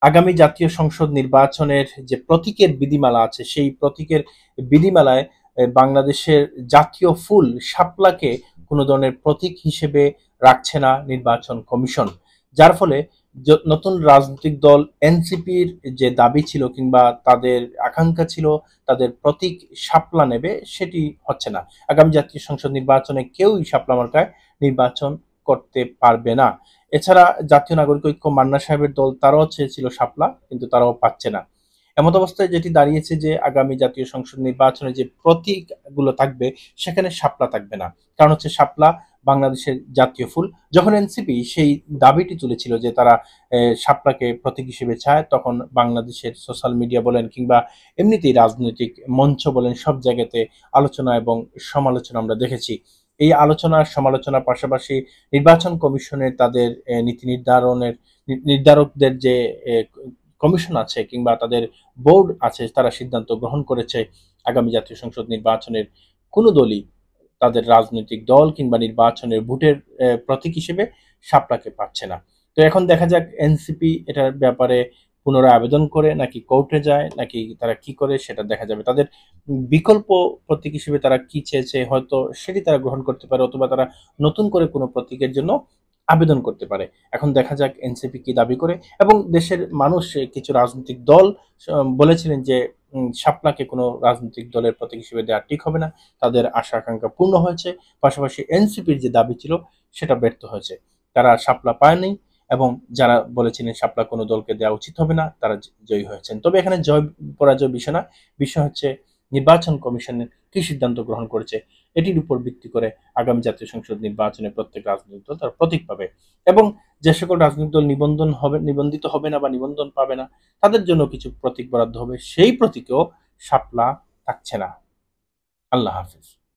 আগামী জাতীয় সংসদ নির্বাচনের যে প্রতীকের বিধিমালা আছে, সেই প্রতীকের বিধিমালায় বাংলাদেশের জাতীয় ফুল শাপলাকে কোনো ধরনের প্রতীক হিসেবে রাখছে না নির্বাচন কমিশন। যার ফলে নতুন রাজনৈতিক দল এনসিপির যে দাবি ছিল কিংবা তাদের আকাঙ্ক্ষা ছিল তাদের প্রতীক শাপলা নেবে, সেটি হচ্ছে না। আগামী জাতীয় সংসদ নির্বাচনে কেউই শাপলা মার্কায় নির্বাচন করতে পারবে না। এছাড়া জাতীয় নাগরিক ঐক্য মান্না সাহেবের দল তারাও চেয়েছিল শাপলা, কিন্তু তারাও পাচ্ছে না। এমত অবস্থায় যেটি দাঁড়িয়েছে যে আগামী জাতীয় সংসদ নির্বাচনে যে প্রতীক গুলো থাকবে সেখানে শাপলা থাকবে না। কারণ হচ্ছে শাপলা বাংলাদেশের জাতীয় ফুল। যখন এনসিপি সেই দাবিটি তুলেছিল যে তারা শাপলাকে প্রতীক হিসেবে চায়, তখন বাংলাদেশের সোশ্যাল মিডিয়া বলেন কিংবা এমনিতেই রাজনৈতিক মঞ্চ বলেন, সব জায়গাতে আলোচনা এবং সমালোচনা আমরা দেখেছি। এই আলোচনা সমালোচনার পাশাপাশি নির্বাচন কমিশনের তাদের নীতি নির্ধারকদের যে কমিশন আছে কিংবা তাদের বোর্ড আছে, তারা সিদ্ধান্ত গ্রহণ করেছে আগামী জাতীয় সংসদ নির্বাচনের কোনো দলই তাদের রাজনৈতিক দল কিংবা নির্বাচনের ভোটের প্রতীক হিসেবে শাপলাকে পাচ্ছে না। তো এখন দেখা যাক এনসিপি এটার ব্যাপারে পুনরায় আবেদন করে নাকি কোর্টে যায় নাকি তারা কি করে, সেটা দেখা যাবে। তাদের বিকল্প প্রতীক হিসেবে তারা কি চেয়েছে হয়তো সেটি তারা গ্রহণ করতে পারে, অথবা তারা নতুন করে কোনো প্রতীকের জন্য আবেদন করতে পারে। এখন দেখা যাক এনসিপি কি দাবি করে। এবং দেশের মানুষ, কিছু রাজনৈতিক দল বলেছিলেন যে শাপলাকে কোনো রাজনৈতিক দলের প্রতীক হিসেবে দেওয়া ঠিক হবে না। তাদের আশা আকাঙ্ক্ষা পূর্ণ হয়েছে, পাশাপাশি এনসিপির যে দাবি ছিল সেটা ব্যর্থ হয়েছে। তারা শাপলা পায়নি, এবং যারা বলেছিলেন শাপলা কোনো দলকে দেওয়া উচিত হবে না, তারা জয়ী হয়েছেন। তবে এখানে জয় পরাজয় বিষয় না, বিষয় হচ্ছে নির্বাচন কমিশনের কি সিদ্ধান্ত গ্রহণ করেছে, এটির উপর ভিত্তি করে আগামী জাতীয় সংসদ নির্বাচনে প্রত্যেক রাজনৈতিক দল তার প্রতীক পাবে। এবং যে সকল রাজনৈতিক দল নিবন্ধিত হবে না বা নিবন্ধন পাবে না, তাদের জন্য কিছু প্রতীক বরাদ্দ হবে, সেই প্রতীকেও শাপলা থাকছে না। আল্লাহ হাফিজ।